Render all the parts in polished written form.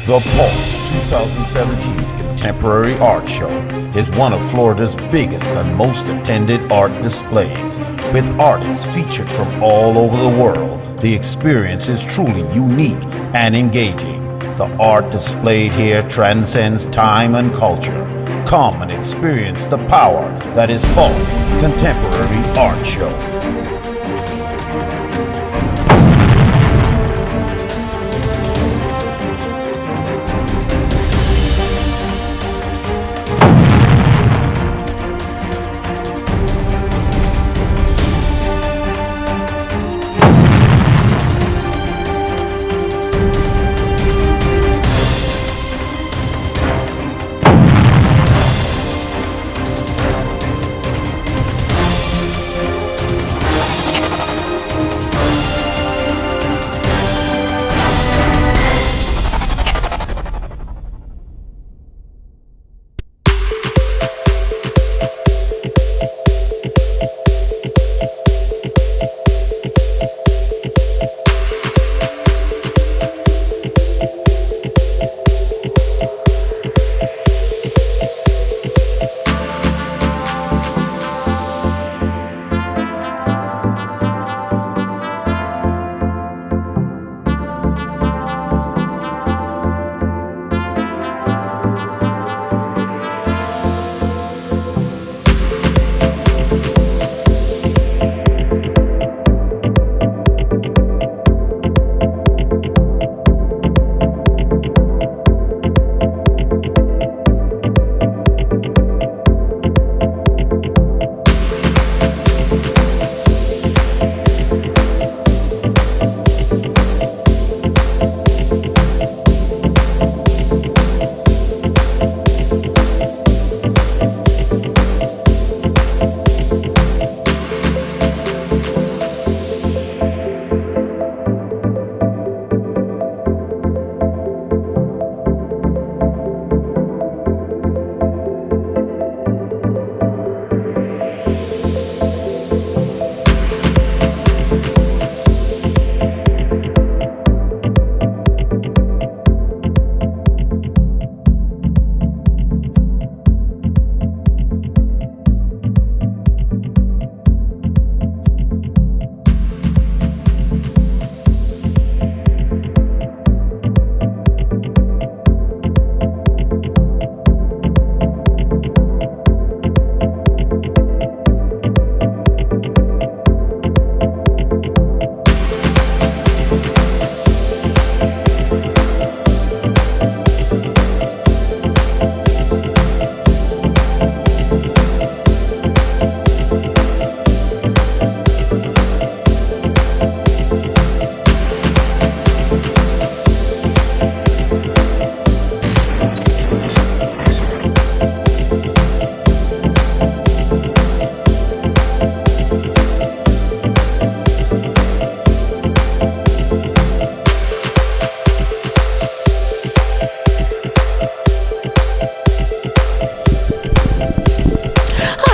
The Pulse 2017 Contemporary Art Show is one of Florida's biggest and most attended art displays. With artists featured from all over the world, the experience is truly unique and engaging. The art displayed here transcends time and culture. Come and experience the power that is Pulse Contemporary Art Show.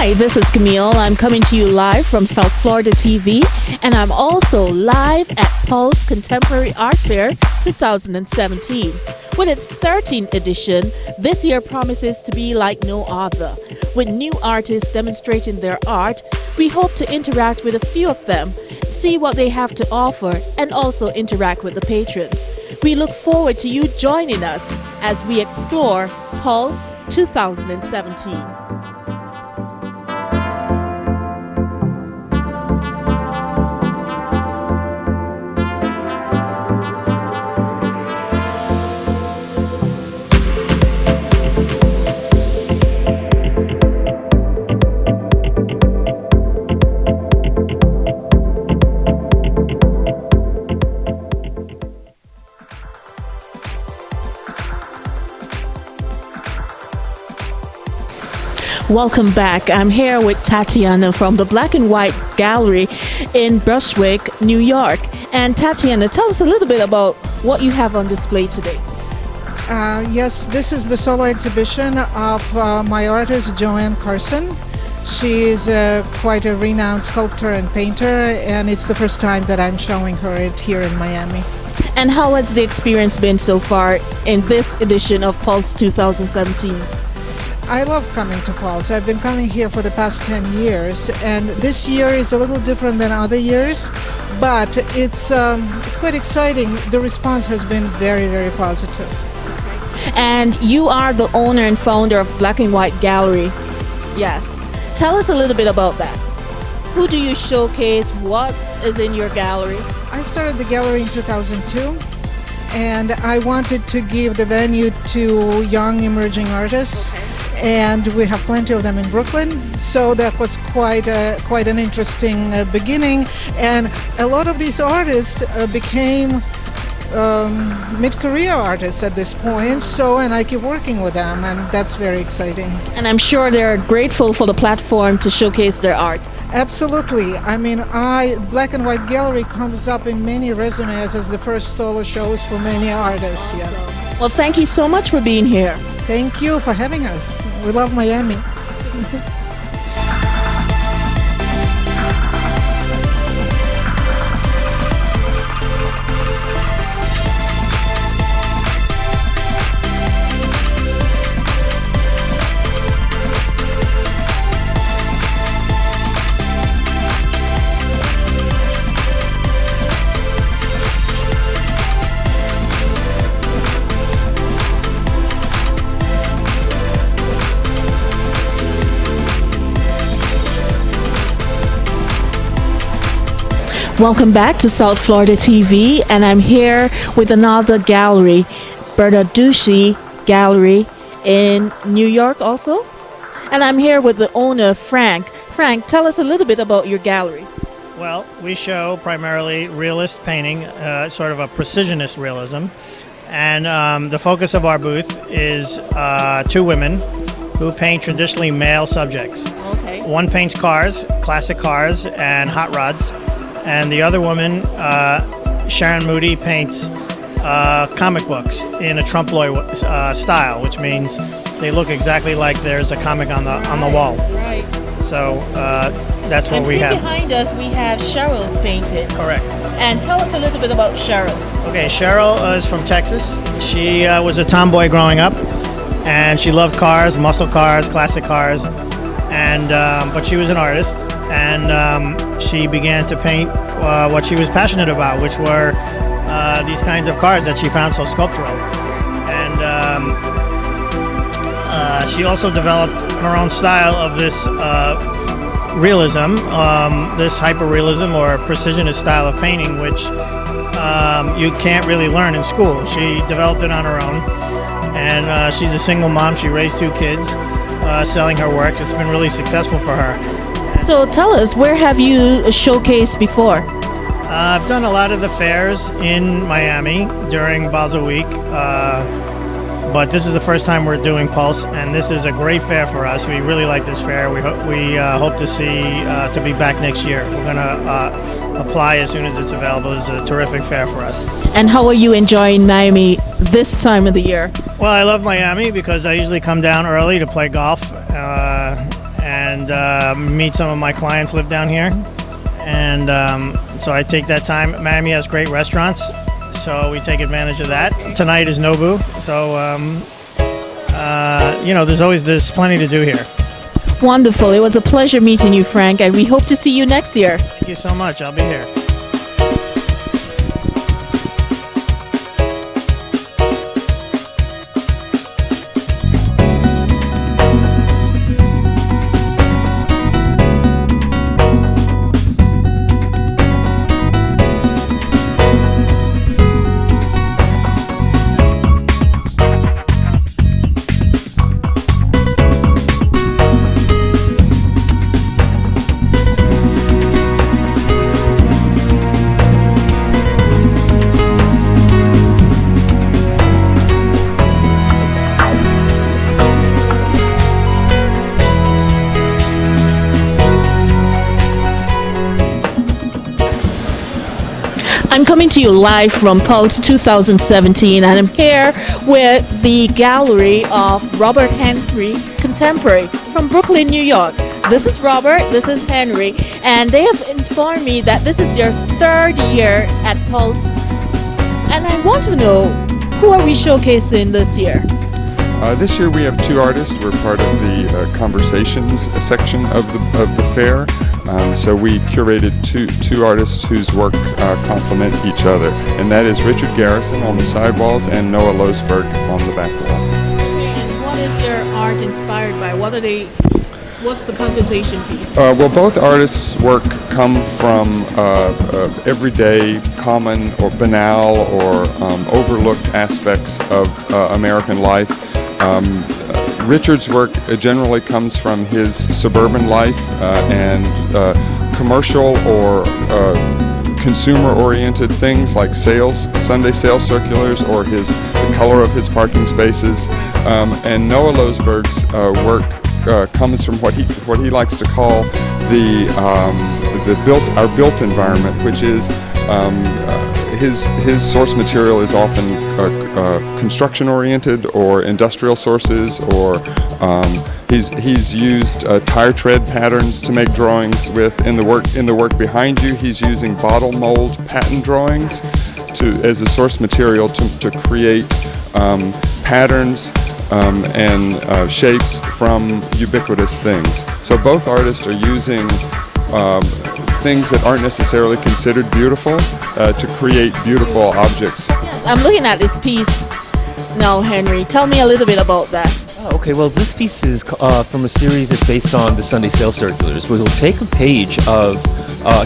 Hi, this is Camille. I'm coming to you live from South Florida TV, and I'm also live at Pulse Contemporary Art Fair 2017. With its 13th edition, this year promises to be like no other. With new artists demonstrating their art, we hope to interact with a few of them, see what they have to offer, and also interact with the patrons. We look forward to you joining us as we explore Pulse 2017. Welcome back. I'm here with Tatiana from the Black and White Gallery in Bushwick, New York. And Tatiana, tell us a little bit about what you have on display today. Yes, this is the solo exhibition of my artist Joanne Carson. She is quite a renowned sculptor and painter, and it's the first time that I'm showing her it here in Miami. And how has the experience been so far in this edition of Pulse 2017? I love coming to Pulse. I've been coming here for the past 10 years, and this year is a little different than other years, but it's quite exciting. The response has been very, very positive. And you are the owner and founder of Black and White Gallery. Yes. Tell us a little bit about that. Who do you showcase? What is in your gallery? I started the gallery in 2002, and I wanted to give the venue to young emerging artists. And we have plenty of them in Brooklyn, so that was quite an interesting beginning. And a lot of these artists became mid-career artists at this point. And I keep working with them, and that's very exciting. And I'm sure they're grateful for the platform to showcase their art. Absolutely. I mean, Black and White Gallery comes up in many resumes as the first solo shows for many artists. Yeah. Well, thank you so much for being here. Thank you for having us. We love Miami. Welcome back to South Florida TV, and I'm here with another gallery, Bernarducci Gallery in New York also. And I'm here with the owner, Frank. Frank, tell us a little bit about your gallery. Well, we show primarily realist painting, sort of a precisionist realism. And the focus of our booth is two women who paint traditionally male subjects. Okay. One paints cars, classic cars, and hot rods. And the other woman, Sharon Moody, paints comic books in a trompe l'oeil style, which means they look exactly like there's a comic on the wall. Right. So that's what we have. Behind us, we have Cheryl's painted. Correct. And tell us a little bit about Cheryl. Okay, Cheryl is from Texas. She was a tomboy growing up, and she loved cars, muscle cars, classic cars, and but she was an artist. And she began to paint what she was passionate about, which were these kinds of cars that she found so sculptural. And she also developed her own style of this realism, this hyper-realism or precisionist style of painting, which you can't really learn in school. She developed it on her own, and she's a single mom. She raised two kids, selling her work. It's been really successful for her. So tell us, where have you showcased before? I've done a lot of the fairs in Miami during Basel Week, but this is the first time we're doing Pulse, and this is a great fair for us. We really like this fair. We hope to see to be back next year. We're going to apply as soon as it's available. It's a terrific fair for us. And how are you enjoying Miami this time of the year? Well, I love Miami because I usually come down early to play golf. And meet some of my clients live down here, and so I take that time. Miami has great restaurants, so we take advantage of that. Tonight is Nobu, so there's plenty to do here. Wonderful. It was a pleasure meeting you, Frank, and we hope to see you next year. Thank you so much. I'll be here. I'm coming to you live from Pulse 2017, and I'm here with the gallery of Robert Henry Contemporary from Brooklyn, New York. This is Robert, this is Henry, and they have informed me that this is their third year at Pulse And I want to know, who are we showcasing this year? This year we have two artists. We're part of the conversations section of the fair. So we curated two artists whose work complement each other, and that is Richard Garrison on the sidewalls and Noah Losberg on the back wall. Okay, and what is their art inspired by? What's the conversation piece? Well, both artists' work come from everyday, common, or banal, or overlooked aspects of American life. Richard's work generally comes from his suburban life and commercial or consumer-oriented things like Sunday sales circulars, or the color of his parking spaces. And Noah Losberg's work comes from what he likes to call our built environment, which is his source material is often construction oriented or industrial sources, or he's used tire tread patterns to make drawings with. In the work behind you, he's using bottle mold pattern drawings as a source material to create patterns and shapes from ubiquitous things. So both artists are using things that aren't necessarily considered beautiful to create beautiful objects. Yes, I'm looking at this piece now, Henry. Tell me a little bit about that. Okay, well, this piece is from a series that's based on the Sunday Sales Circulars. We'll take a page of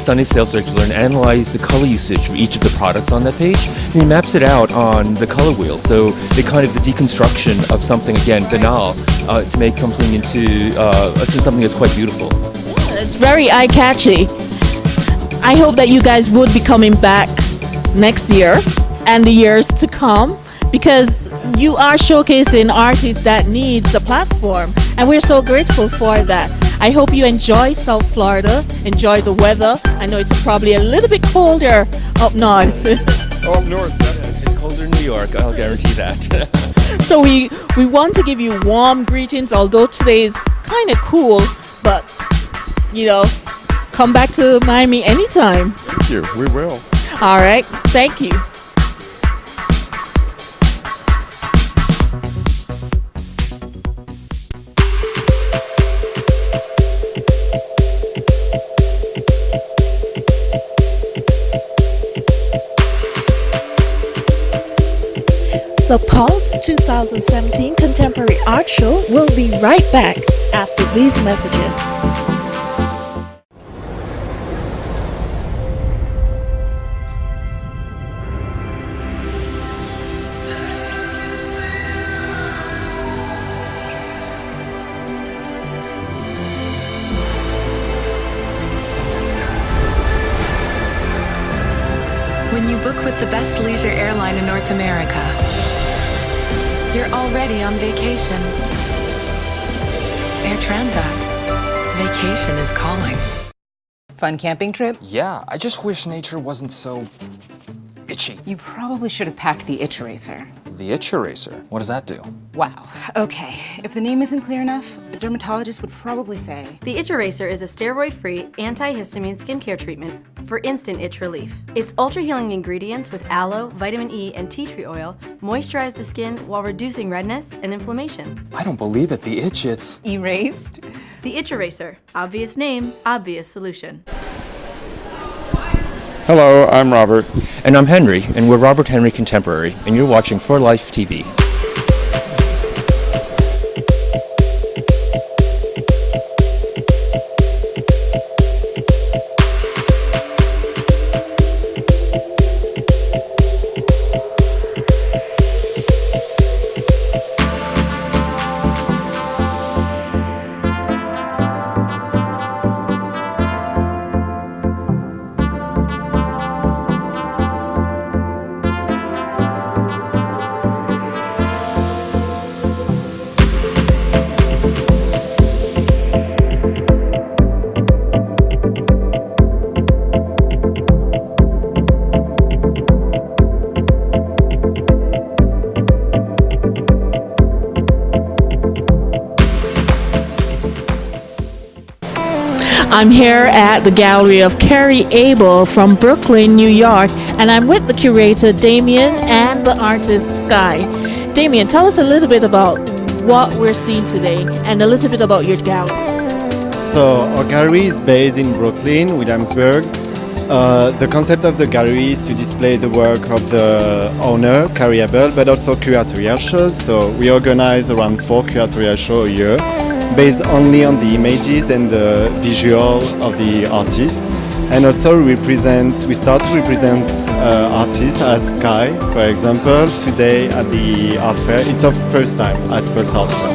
Sunday Sales Circular and analyze the color usage of each of the products on that page, and he maps it out on the color wheel. So it kind of is a deconstruction of something, again, banal, to make something into something that's quite beautiful. Yeah, it's very eye-catchy. I hope that you guys would be coming back next year and the years to come, because you are showcasing artists that needs a platform, and we're so grateful for that. I hope you enjoy South Florida, enjoy the weather. I know it's probably a little bit colder up north. Up north, It's colder in New York, I'll guarantee that. So we want to give you warm greetings, although today is kind of cool, but come back to Miami anytime. Thank you. We will. All right, thank you. The Pulse 2017 Contemporary Art Show will be right back after these messages. When you book with the best leisure airline in North America, you're already on vacation. Air Transat. Vacation is calling. Fun camping trip? Yeah, I just wish nature wasn't so itchy. You probably should have packed the Itch Eraser. The Itch Eraser? What does that do? Wow. Okay, if the name isn't clear enough, a dermatologist would probably say... The Itch Eraser is a steroid-free, antihistamine skincare treatment for instant itch relief. Its ultra-healing ingredients with aloe, vitamin E, and tea tree oil moisturize the skin while reducing redness and inflammation. I don't believe it. The itch, it's... Erased? The Itch Eraser. Obvious name, obvious solution. Hello, I'm Robert. And I'm Henry, and we're Robert Henry Contemporary, and you're watching For Life TV. I'm here at the gallery of Carrie Abel from Brooklyn, New York, and I'm with the curator Damien and the artist Sky. Damien, tell us a little bit about what we're seeing today and a little bit about your gallery. So our gallery is based in Brooklyn, Williamsburg. The concept of the gallery is to display the work of the owner, Carrie Abel, but also curatorial shows. So we organize around 4 curatorial shows a year, based only on the images and the visual of the artist. And also we start to represent artists as Sky, for example, today at the art fair. It's our first time at Pulse Art Show.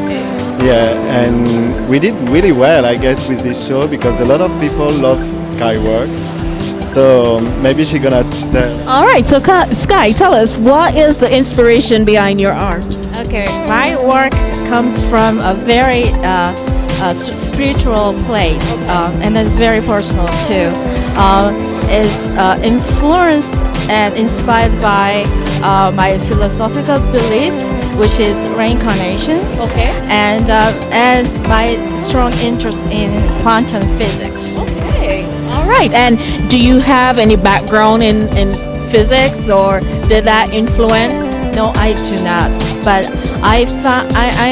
Yeah, and we did really well, I guess, with this show because a lot of people love Sky work. So maybe she's gonna tell. All right, so Sky, tell us, what is the inspiration behind your art? Okay, my work comes from a very spiritual place, and it's very personal too. Is influenced and inspired by my philosophical belief, which is reincarnation. Okay. And my strong interest in quantum physics. Okay. All right. And do you have any background in physics, or did that influence? No, I do not. But I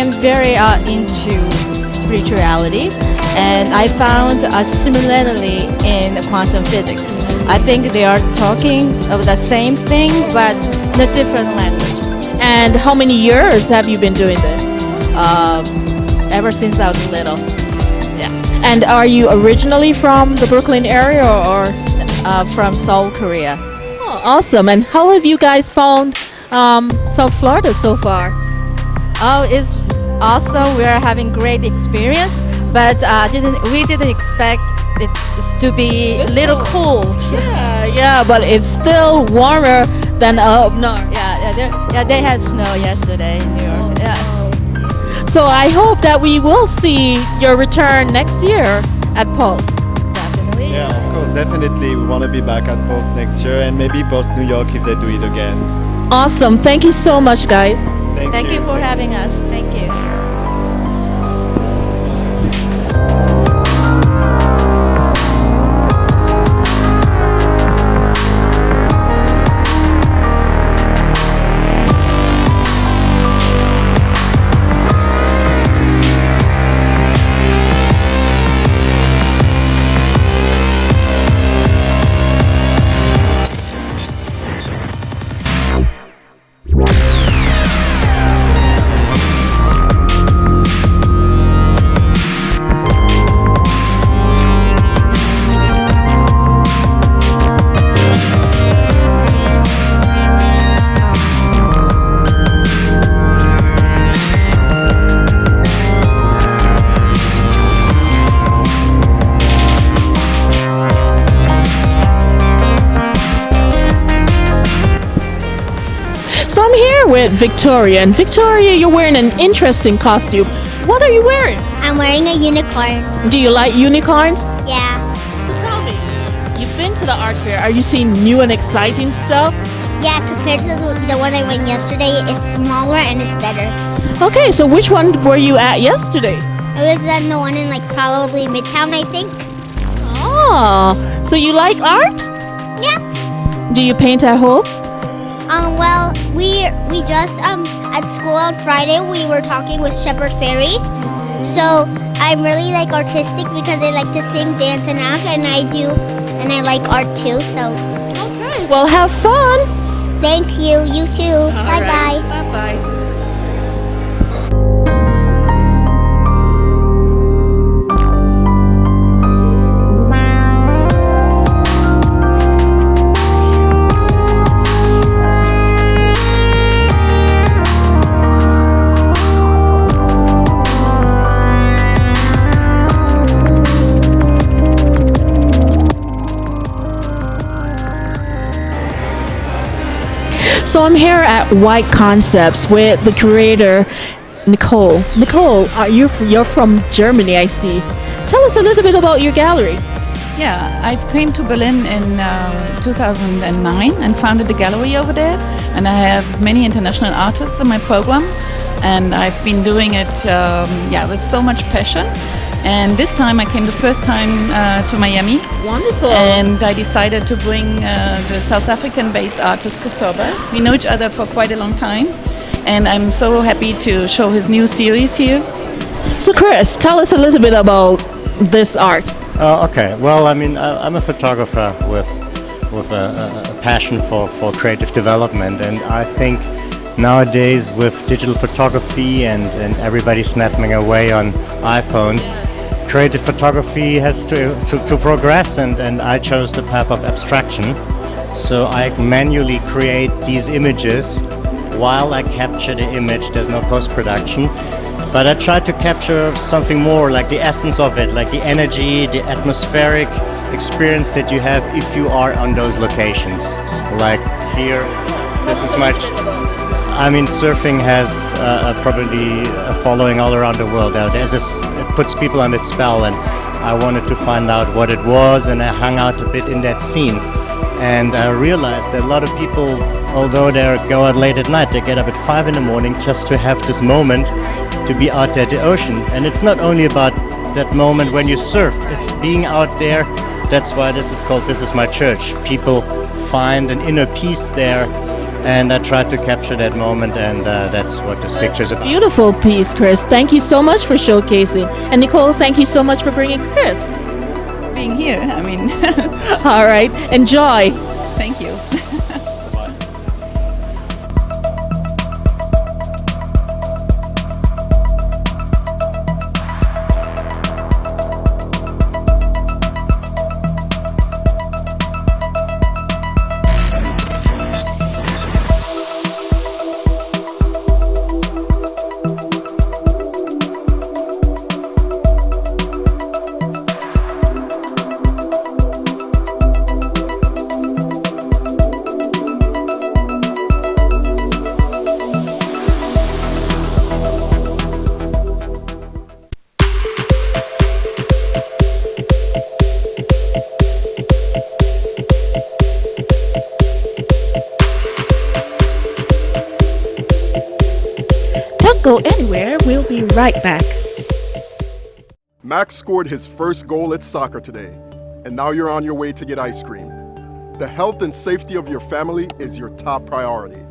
am very into spirituality, and I found a similarity in quantum physics. I think they are talking of the same thing, but in a different language. And how many years have you been doing this? Ever since I was little. Yeah. And are you originally from the Brooklyn area or? From Seoul, Korea. Oh, awesome. And how have you guys found South Florida so far? Oh, it's awesome. We are having great experience, but we didn't expect it to be a little cold. Yeah, but it's still warmer than up north. Yeah, they had snow yesterday in New York. Yeah. So I hope that we will see your return next year at Pulse. Definitely. Yeah, of course, definitely. We want to be back at Pulse next year and maybe Pulse New York if they do it again. Awesome. Thank you so much, guys. Thank you for having us. Thank you. So I'm here with Victoria, and Victoria, you're wearing an interesting costume. What are you wearing? I'm wearing a unicorn. Do you like unicorns? Yeah. So tell me, you've been to the art fair. Are you seeing new and exciting stuff? Yeah, compared to the one I went yesterday, it's smaller and it's better. Okay, so which one were you at yesterday? It was the one in probably Midtown, I think. Oh, so you like art? Yeah. Do you paint at home? Well, we just at school on Friday we were talking with Shepard Fairey. So I'm really artistic because I like to sing, dance, and act, and I like art too. So. Okay. Well, have fun. Thank you. You too. Bye bye. Bye bye. So I'm here at White Concepts with the curator, Nicole. Nicole, you're from Germany, I see. Tell us a little bit about your gallery. Yeah, I came to Berlin in 2009 and founded the gallery over there. And I have many international artists in my program. And I've been doing it with so much passion. And this time I came the first time to Miami. Wonderful. And I decided to bring the South African-based artist Christopher. We know each other for quite a long time. And I'm so happy to show his new series here. So Chris, tell us a little bit about this art. Okay, well, I mean, I'm a photographer with a passion for creative development, and I think nowadays with digital photography and everybody snapping away on iPhones, creative photography has to progress, and I chose the path of abstraction. So I manually create these images while I capture the image. There's no post-production. But I try to capture something more, like the essence of it, like the energy, the atmospheric experience that you have if you are on those locations. Like here, this is my... I mean, surfing has probably a following all around the world. It puts people under its spell, and I wanted to find out what it was, and I hung out a bit in that scene. And I realized that a lot of people, although they go out late at night, they get up at 5 in the morning just to have this moment to be out there at the ocean. And it's not only about that moment when you surf, it's being out there. That's why this is called This Is My Church. People find an inner peace there, and I try to capture that moment, and that's what this picture is about. Beautiful piece, Chris. Thank you so much for showcasing. And Nicole, thank you so much for bringing Chris. Being here, I mean. All right, enjoy. Thank you. Go anywhere, we'll be right back. Max scored his first goal at soccer today, and now you're on your way to get ice cream. The health and safety of your family is your top priority.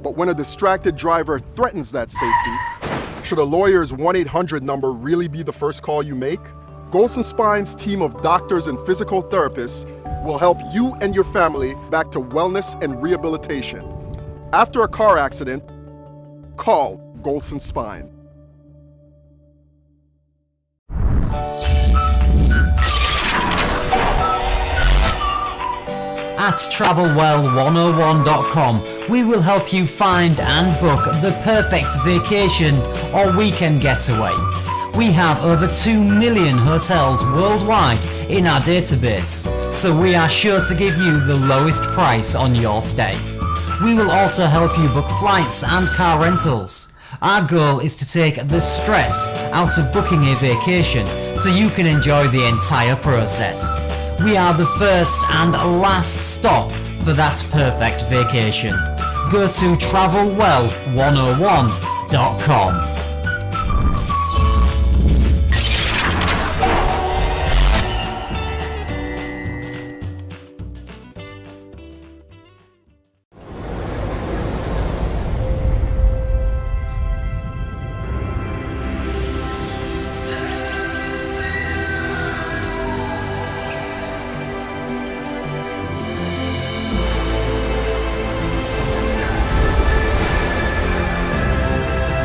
But when a distracted driver threatens that safety, should a lawyer's 1-800 number really be the first call you make? Golson Spine's team of doctors and physical therapists will help you and your family back to wellness and rehabilitation. After a car accident, call Golson Spine. At TravelWell101.com, we will help you find and book the perfect vacation or weekend getaway. We have over 2 million hotels worldwide in our database, so we are sure to give you the lowest price on your stay. We will also help you book flights and car rentals. Our goal is to take the stress out of booking a vacation so you can enjoy the entire process. We are the first and last stop for that perfect vacation. Go to TravelWell101.com.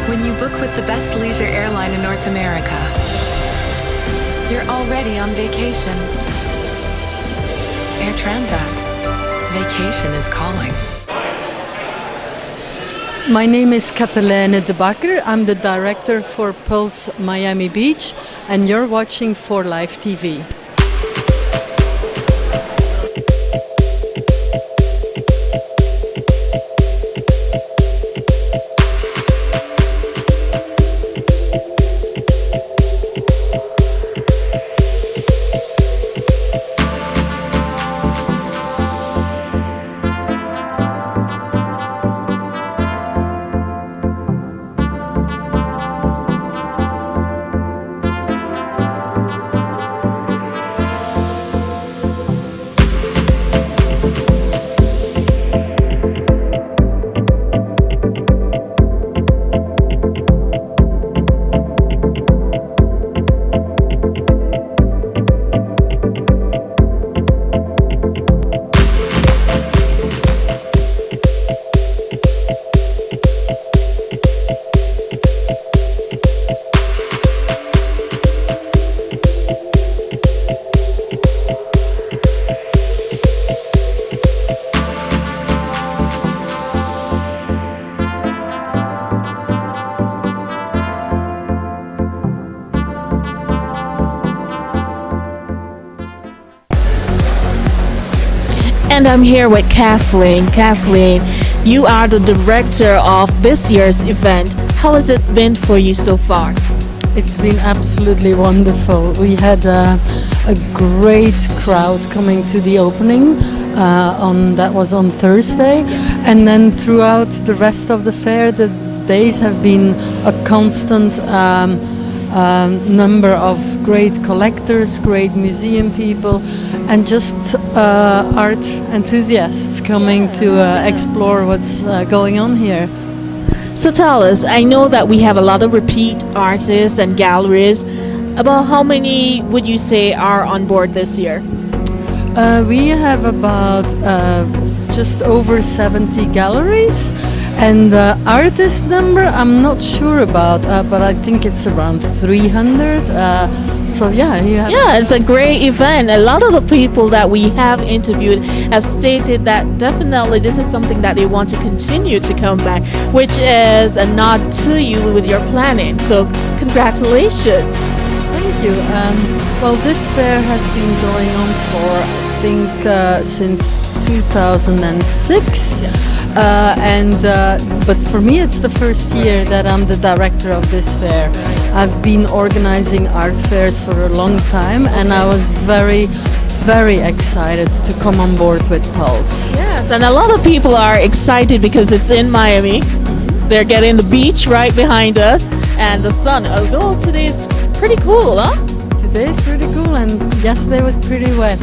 When you book with the best leisure airline in North America, you're already on vacation. Air Transat. Vacation is calling. My name is Katelijne de Bakker. I'm the director for Pulse Miami Beach, and you're watching 4Life TV. And I'm here with Kathleen. Kathleen, you are the director of this year's event. How has it been for you so far? It's been absolutely wonderful. We had a great crowd coming to the opening. That was on Thursday, and then throughout the rest of the fair, the days have been a constant number of great collectors, great museum people, and just art enthusiasts coming to explore what's going on here. So tell us, I know that we have a lot of repeat artists and galleries. About how many would you say are on board this year? We have about just over 70 galleries, and the artist number I'm not sure about, but I think it's around 300. So yeah, it's a great event. A lot of the people that we have interviewed have stated that definitely this is something that they want to continue to come back, which is a nod to you with your planning. So congratulations. Thank you. Well, this fair has been going on for, I think, since 2006. But for me, it's the first year that I'm the director of this fair. I've been organizing art fairs for a long time, and I was very, very excited to come on board with Pulse. Yes, and a lot of people are excited because it's in Miami. They're getting the beach right behind us and the sun, although today's pretty cool, huh? Today is pretty cool, and yesterday was pretty wet.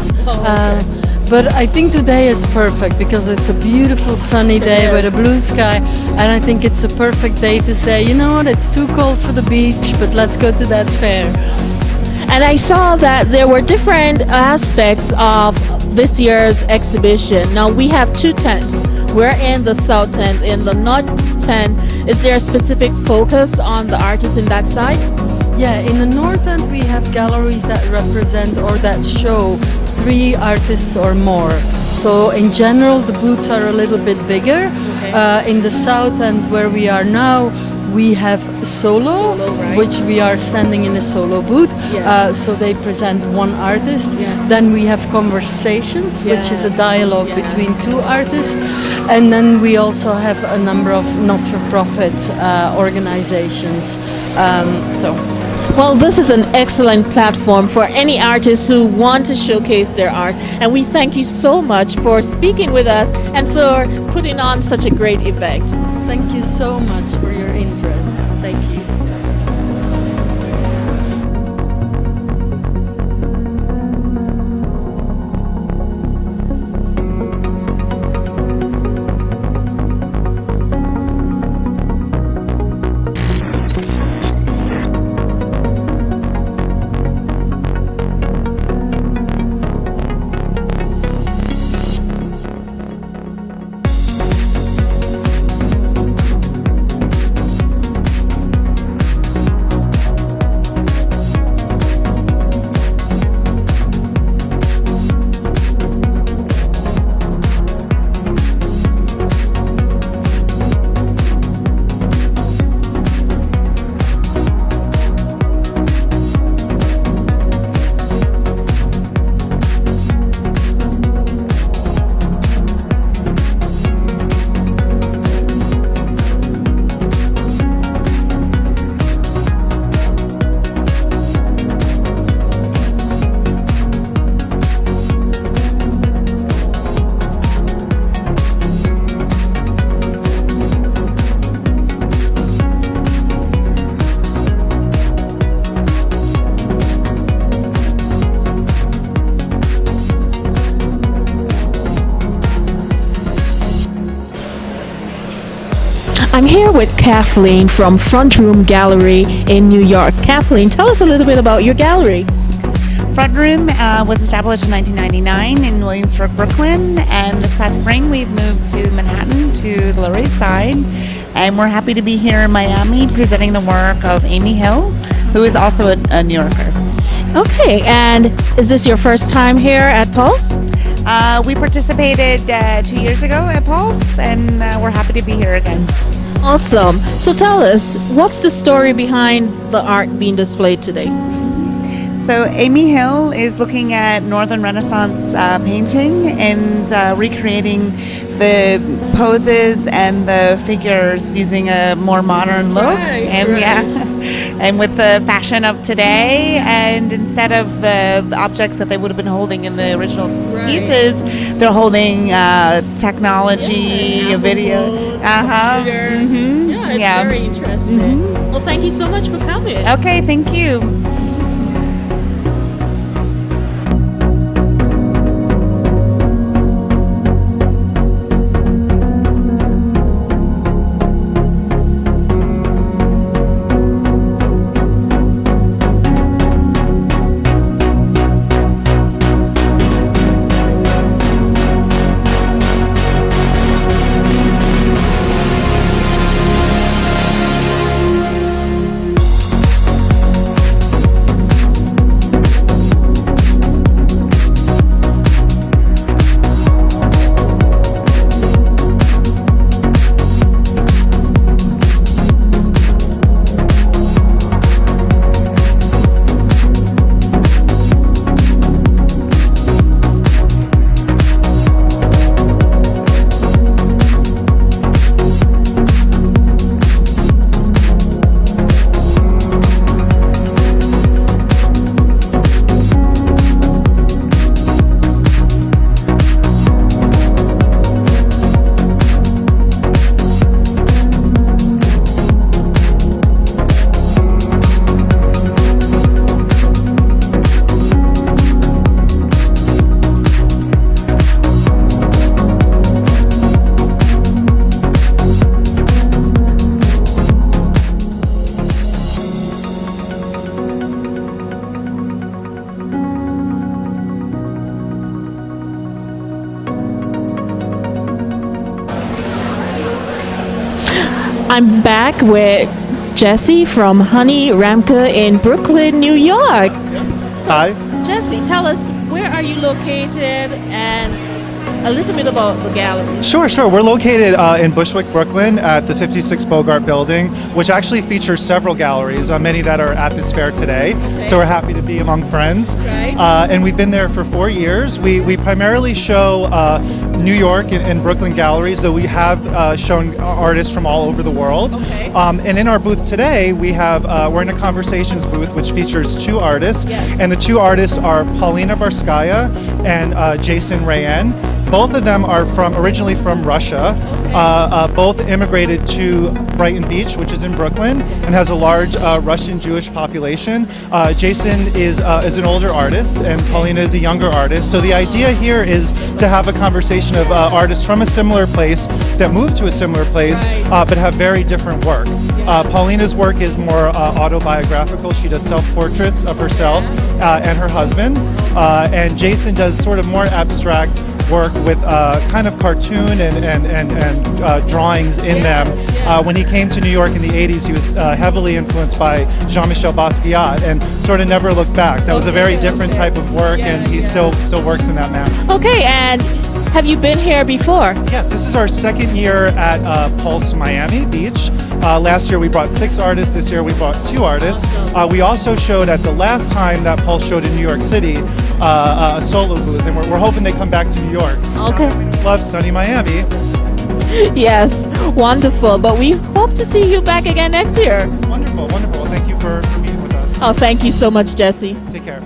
But I think today is perfect because it's a beautiful sunny day with a blue sky, and I think it's a perfect day to say, you know what, it's too cold for the beach, but let's go to that fair. And I saw that there were different aspects of this year's exhibition. Now we have two tents. We're in the south tent. In the north tent, is there a specific focus on the artists in that side? Yeah, in the north end we have galleries that represent or that show 3 artists or more. So in general the booths are a little bit bigger. In the south end where we are now, we have solo, right? which we are standing in a solo booth. So they present 1 artist. Then we have conversations, which is a dialogue between 2 artists. And then we also have a number of not-for-profit organizations. Well, this is an excellent platform for any artists who want to showcase their art. And we thank you so much for speaking with us and for putting on such a great event. Thank you so much for your interest. Thank you. I'm here with Kathleen from Front Room Gallery in New York. Kathleen, tell us a little bit about your gallery. Front Room was established in 1999 in Williamsburg, Brooklyn, and this past spring we've moved to Manhattan to the Lower East Side, and we're happy to be here in Miami presenting the work of Amy Hill, who is also a New Yorker. Okay, and is this your first time here at Pulse? We participated 2 years ago at Pulse, and we're happy to be here again. Awesome. So tell us, what's the story behind the art being displayed today? So Amy Hill is looking at Northern Renaissance painting and recreating the poses and the figures using a more modern look. And with the fashion of today, and instead of the objects that they would have been holding in the original pieces, they're holding technology, video. Yeah, it's very interesting. Well, thank you so much for coming. Okay, thank you. I'm back with Jesse from Honey Ramke in Brooklyn, New York. Hi. Jesse, tell us, where are you located and a little bit about the gallery? Sure. We're located in Bushwick, Brooklyn at the 56 Bogart Building, which actually features several galleries, many that are at this fair today. Okay. So we're happy to be among friends. Right. And we've been there for 4 years. We primarily show New York and Brooklyn galleries, though we have shown artists from all over the world. Okay. And in our booth today, we're in a Conversations booth, which features 2 artists. Yes. And the 2 artists are Paulina Barskaya and Jason Rayen. Both of them are originally from Russia. Okay. Both immigrated to Brighton Beach, which is in Brooklyn, and has a large Russian Jewish population. Jason is an older artist, and Paulina is a younger artist. So the idea here is to have a conversation of artists from a similar place that moved to a similar place, but have very different work. Paulina's work is more autobiographical. She does self-portraits of herself and her husband, and Jason does sort of more abstract work with kind of cartoon and drawings in them. When he came to New York in the 80s, he was heavily influenced by Jean-Michel Basquiat and sort of never looked back. That was a very different type of work, and he still works in that manner. Okay, and have you been here before? Yes, this is our second year at Pulse Miami Beach. Last year we brought 6 artists, this year we brought 2 artists. We also showed at the last time that Pulse showed in New York City a solo booth, and we're hoping they come back to New York. Okay. Love sunny Miami. Yes, wonderful. But we hope to see you back again next year. Wonderful. Thank you for being with us. Oh, thank you so much, Jesse. Take care.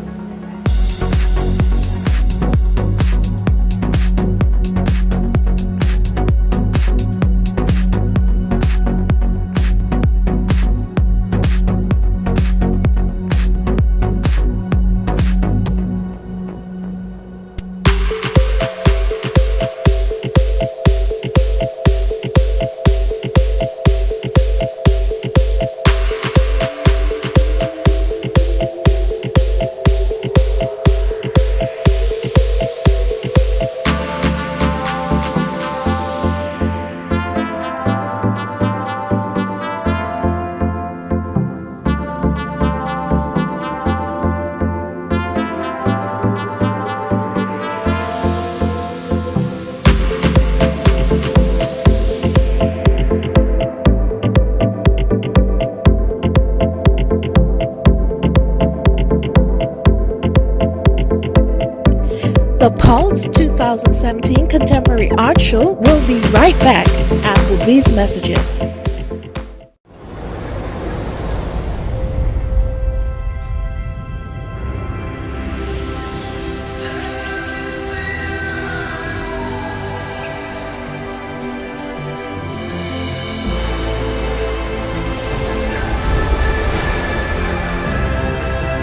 The Pulse 2017 Contemporary Art Show will be right back after these messages.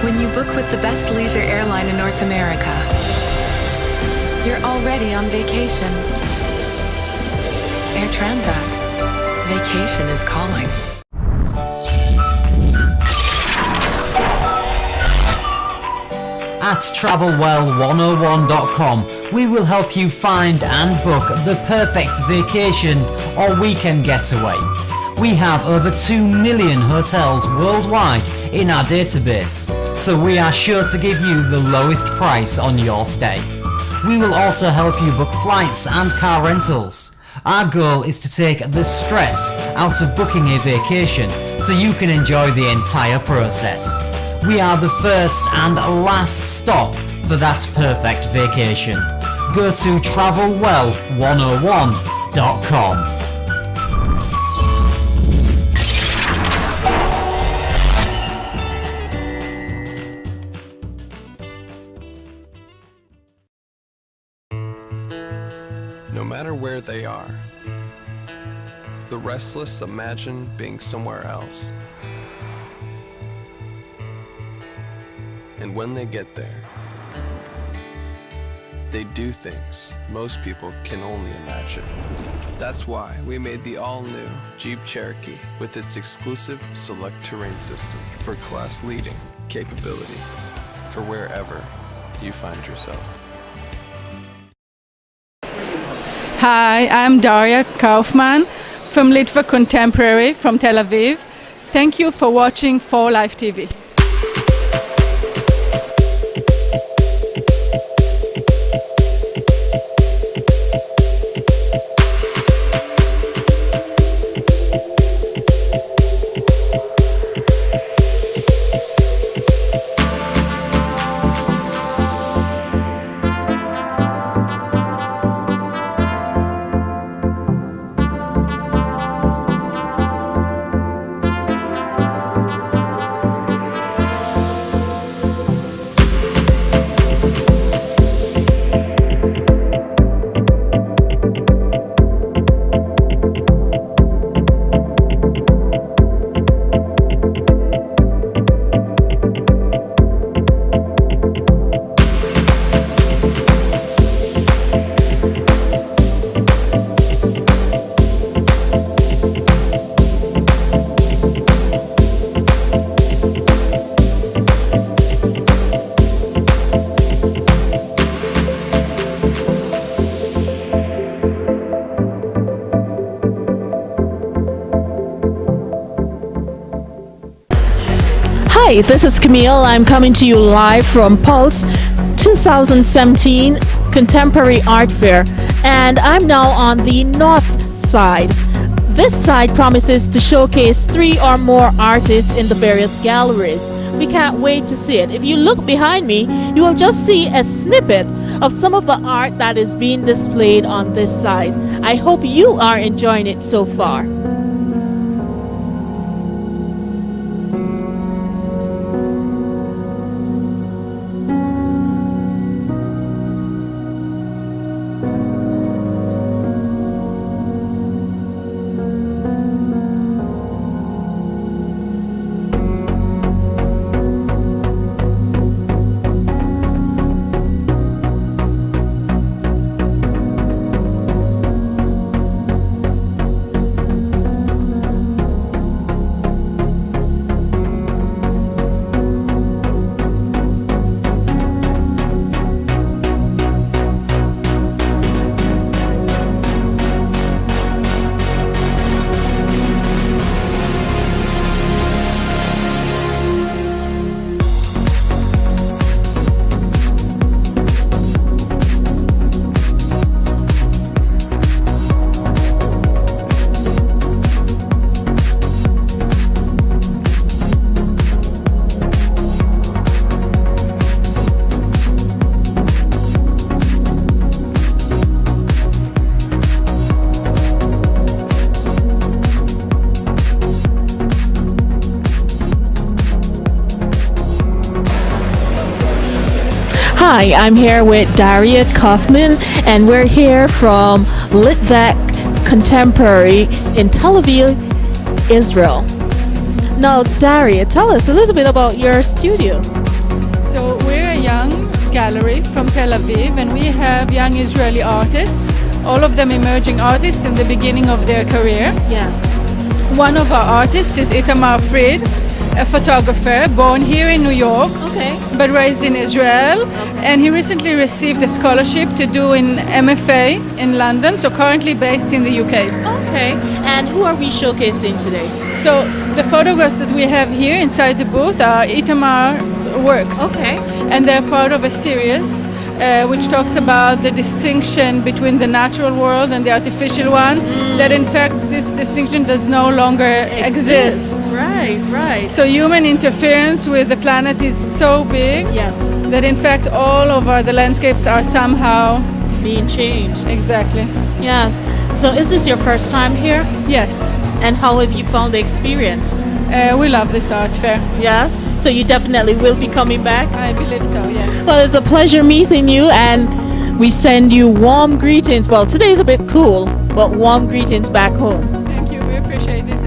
When you book with the best leisure airline in North America, you're already on vacation. Air Transat. Vacation is calling. At travelwell101.com, we will help you find and book the perfect vacation or weekend getaway. We have over 2 million hotels worldwide in our database, so we are sure to give you the lowest price on your stay. We will also help you book flights and car rentals. Our goal is to take the stress out of booking a vacation so you can enjoy the entire process. We are the first and last stop for that perfect vacation. Go to travelwell101.com. No matter where they are, the restless imagine being somewhere else. And when they get there, they do things most people can only imagine. That's why we made the all-new Jeep Cherokee with its exclusive Select Terrain system for class-leading capability for wherever you find yourself. Hi, I'm Daria Kaufman from Litva Contemporary from Tel Aviv. Thank you for watching 4Life TV. Hi, this is Camille. I'm coming to you live from Pulse 2017 Contemporary Art Fair, and I'm now on the north side. This side promises to showcase 3 or more artists in the various galleries. We can't wait to see it. If you look behind me, you will just see a snippet of some of the art that is being displayed on this side. I hope you are enjoying it so far. Hi, I'm here with Daria Kaufman, and we're here from Litvak Contemporary in Tel Aviv, Israel. Now, Daria, tell us a little bit about your studio. So we're a young gallery from Tel Aviv, and we have young Israeli artists, all of them emerging artists in the beginning of their career. Yes. One of our artists is Itamar Fried, a photographer born here in New York, but raised in Israel. And he recently received a scholarship to do an MFA in London, so currently based in the UK. Okay, and who are we showcasing today? So the photographs that we have here inside the booth are Itamar's works. Okay. And they're part of a series which talks about the distinction between the natural world and the artificial one, that in fact this distinction does no longer exist. Right, right. So human interference with the planet is so big that in fact all over the landscapes are somehow being changed. Exactly. Yes. So is this your first time here? Yes. And how have you found the experience? We love this art fair. Yes? So you definitely will be coming back? I believe so, yes. Well, it's a pleasure meeting you, and we send you warm greetings. Well, today's a bit cool, but warm greetings back home. Thank you, we appreciate it.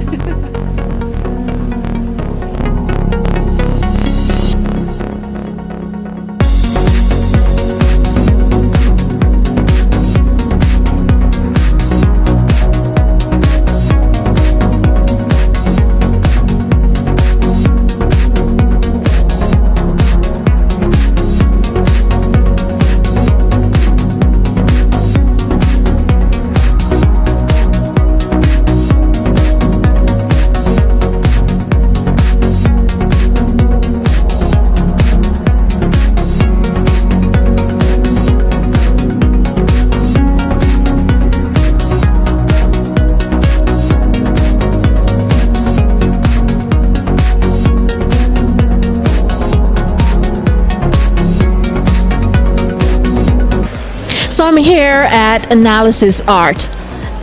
So I'm here at Analysis Art.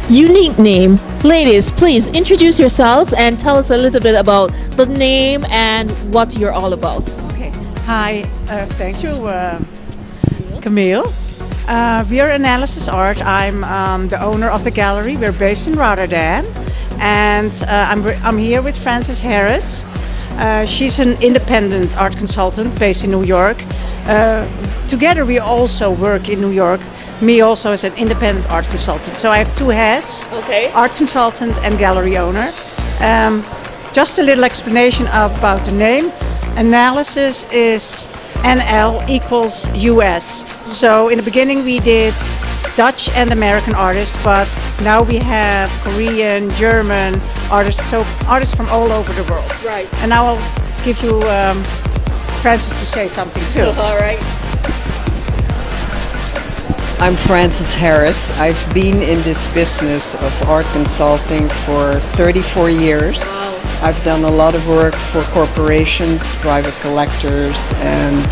Unique name. Ladies, please introduce yourselves and tell us a little bit about the name and what you're all about. Okay. Hi, thank you, Camille. We are Analysis Art. I'm the owner of the gallery. We're based in Rotterdam. And I'm here with Frances Harris. She's an independent art consultant based in New York. Together we also work in New York. Me also as an independent art consultant. So I have two hats, art consultant and gallery owner. Just a little explanation about the name. Analysis is NL equals US. So in the beginning we did Dutch and American artists, but now we have Korean, German artists, so artists from all over the world. Right. And now I'll give you Frances to say something too. All right. I'm Frances Harris. I've been in this business of art consulting for 34 years. Wow. I've done a lot of work for corporations, private collectors, and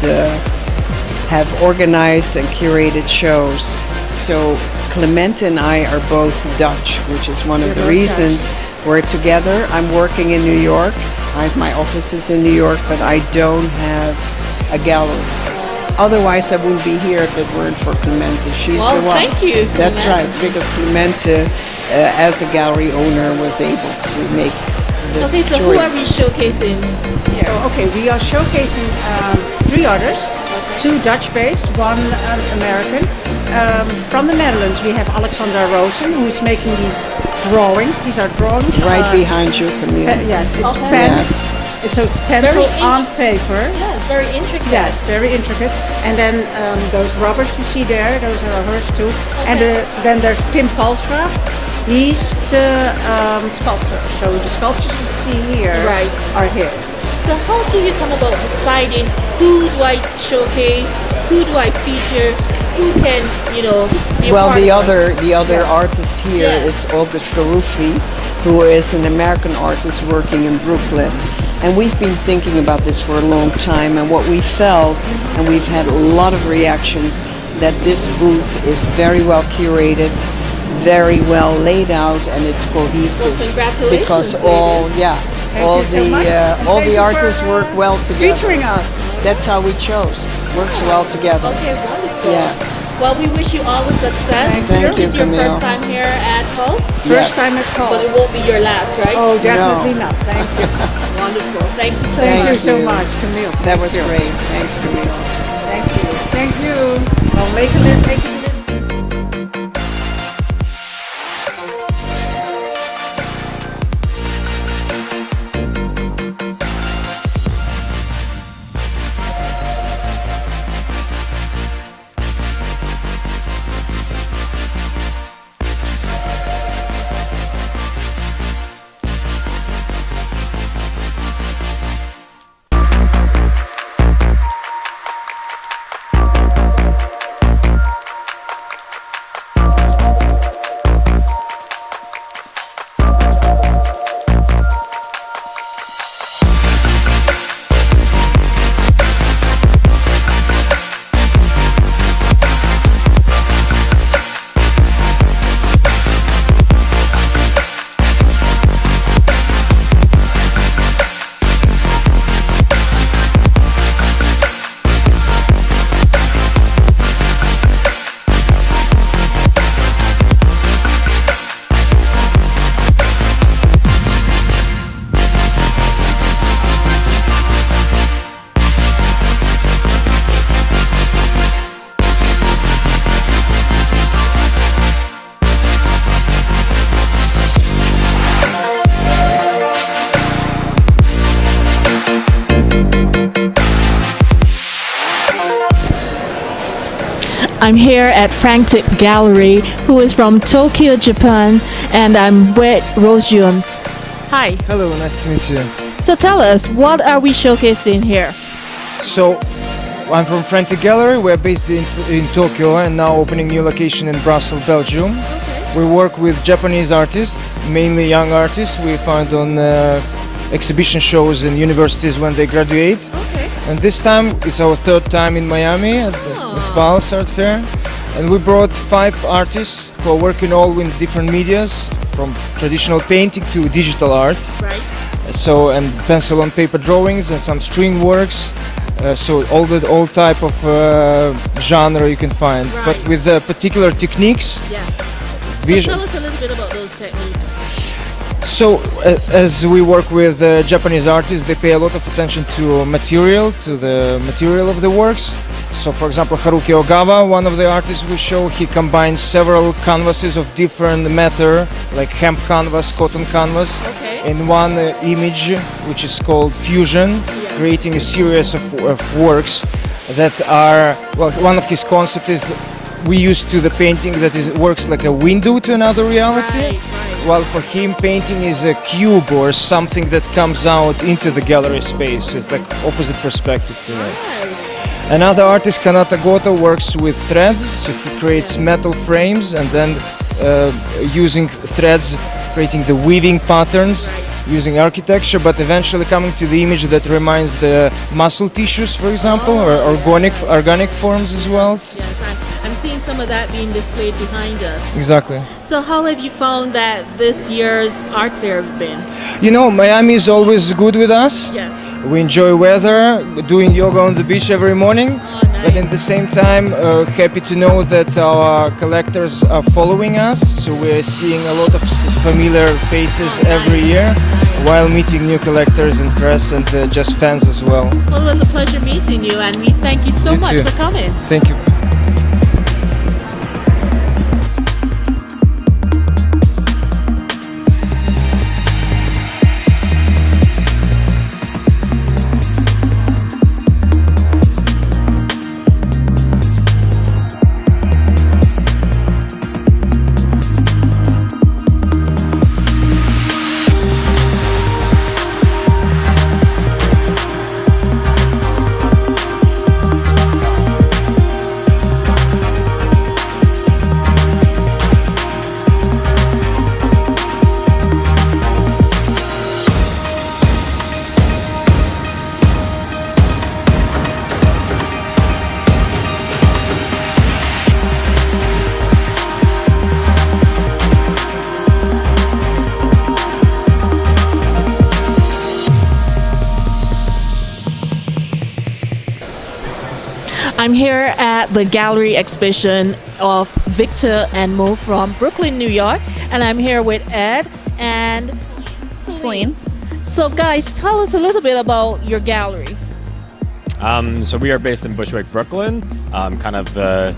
have organized and curated shows. So Clemente and I are both Dutch, which is one of the reasons we're together. I'm working in New York. I have my offices in New York, but I don't have a gallery. Otherwise, I wouldn't be here if it weren't for Clemente. She's the one. Thank you, That's Clemente. right, because Clemente, as a gallery owner, was able to make this Okay, so choice. who are we showcasing here? Okay, we are showcasing three artists, two Dutch-based, one American. From the Netherlands, we have Alexandra Rosen, who is making these drawings. These are drawings. Right behind you, Camille. Yes, it's Okay. pen. Yes. So it's pencil Very on paper. Yeah, it's very intricate. Yes, very intricate. And then those rubbers you see there, those are hers too. And then there's Pim Palstra. He's the sculptor. So the sculptures you see here are his. So how do you come about deciding who do I showcase, who do I feature, who can, be a Well, part the of it? other artist here is August Garufi, who is an American artist working in Brooklyn. And we've been thinking about this for a long time, and what we felt, and we've had a lot of reactions, that this booth is very well curated, very well laid out, and it's cohesive. Well, congratulations, because ladies. all Thank all you so the much. all Thank the you artists for, work well together. featuring us. That's how we chose. works well together. Okay, wonderful. Yes. Well, we wish you all the success. Thank This you, is your Camille. first time here at Pulse? Yes. Time at Pulse. But it won't be your last, right? Oh, definitely not. Thank you. Wonderful. Thank you so Thank much. you so much, Camille. That Thank was you. great. Thanks, Camille. Thank you. Thank you. Well, make it. I'm here at Frantic Gallery, who is from Tokyo, Japan, and I'm with Rojun. Hi. Hello, nice to meet you. So tell us, what are we showcasing here? So, I'm from Frantic Gallery. We're based in Tokyo and now opening new location in Brussels, Belgium. We work with Japanese artists, mainly young artists we find on exhibition shows in universities when they graduate. And this time it's our third time in Miami at the Pulse Art Fair. And we brought 5 artists who are working all in different medias, from traditional painting to digital art. Right. So, and pencil on paper drawings and some string works. So all type of genre you can find, but with particular techniques. Yes. So tell us a little bit about those techniques. So as we work with Japanese artists, they pay a lot of attention to material, to the material of the works. So for example, Haruki Ogawa, one of the artists we show, he combines several canvases of different matter, like hemp canvas, cotton canvas, in one image, which is called fusion, creating a series of works that are, well, one of his concepts is we use to the painting that works like a window to another reality, while for him painting is a cube or something that comes out into the gallery space. So it's like opposite perspective to that. Another artist, Kanata Goto, works with threads, so he creates metal frames and then using threads, creating the weaving patterns, using architecture, but eventually coming to the image that reminds the muscle tissues, for example, or organic forms as well. Yes, I'm seeing some of that being displayed behind us. Exactly. So how have you found that this year's art fair has been? You know, Miami is always good with us. Yes. We enjoy weather, doing yoga on the beach every morning, but at the same time happy to know that our collectors are following us, so we're seeing a lot of familiar faces every year while meeting new collectors and press and just fans as well. Well, it was a pleasure meeting you, and we thank you so much for coming. Thank you. I'm here at the gallery exhibition of Victor and Mo from Brooklyn, New York, and I'm here with Ed and Celine. So guys, tell us a little bit about your gallery. So we are based in Bushwick, Brooklyn, kind of the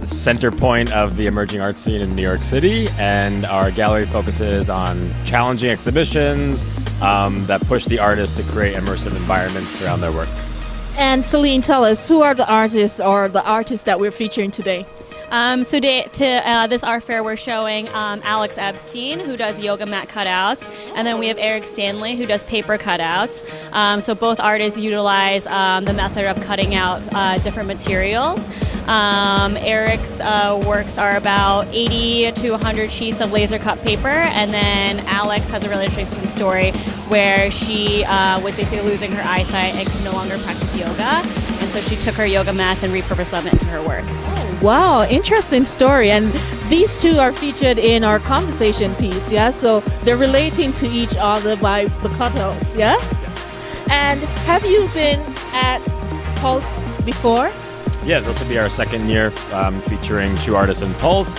center point of the emerging art scene in New York City, and our gallery focuses on challenging exhibitions that push the artists to create immersive environments around their work. And Celine, tell us, who are the artists or the artists that we're featuring today? So to this art fair, we're showing Alex Epstein, who does yoga mat cutouts, and then we have Eric Stanley, who does paper cutouts. So both artists utilize the method of cutting out different materials. Eric's works are about 80 to 100 sheets of laser cut paper, and then Alex has a really interesting story where she was basically losing her eyesight and could no longer practice yoga, and so she took her yoga mats and repurposed them into her work. Wow, interesting story. And these two are featured in our conversation piece, yeah? So they're relating to each other by the cutouts, yes? And have you been at Pulse before? Yeah, this will be our second year featuring two artists in Pulse.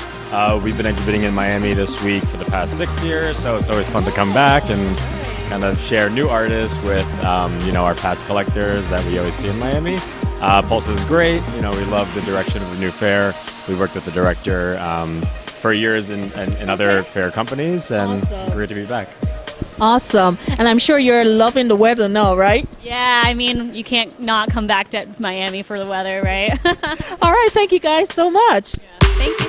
We've been exhibiting in Miami this week for the past 6 years, so it's always fun to come back and kind of share new artists with our past collectors that we always see in Miami. Pulse is great. We love the direction of the new fair. We worked with the director for years in other fair companies, and great to be back. Awesome. And I'm sure you're loving the weather now, right? Yeah, I mean, you can't not come back to Miami for the weather, right? All right, thank you guys so much. Yeah. Thank you.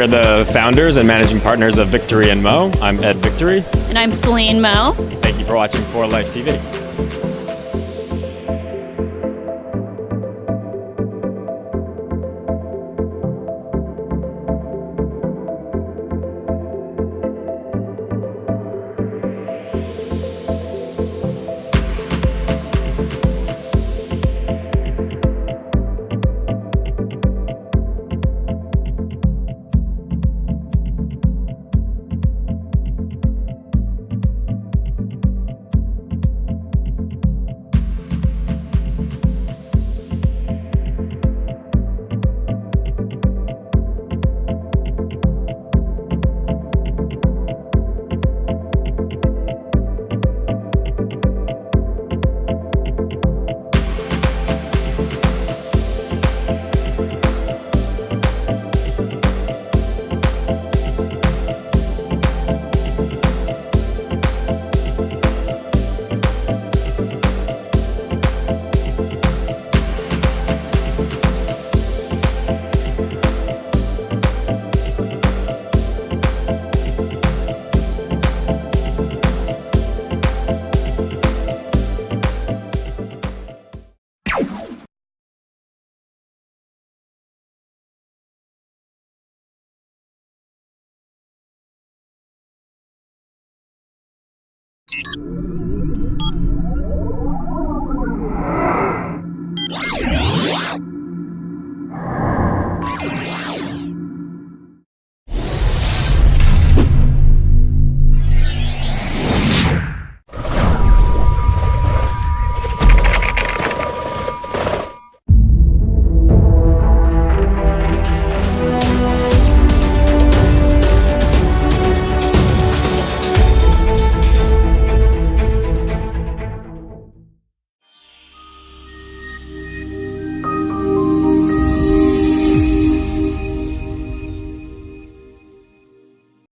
We're the founders and managing partners of Victory and Mo. I'm Ed Victory. And I'm Celine Mo. Thank you for watching For Life TV.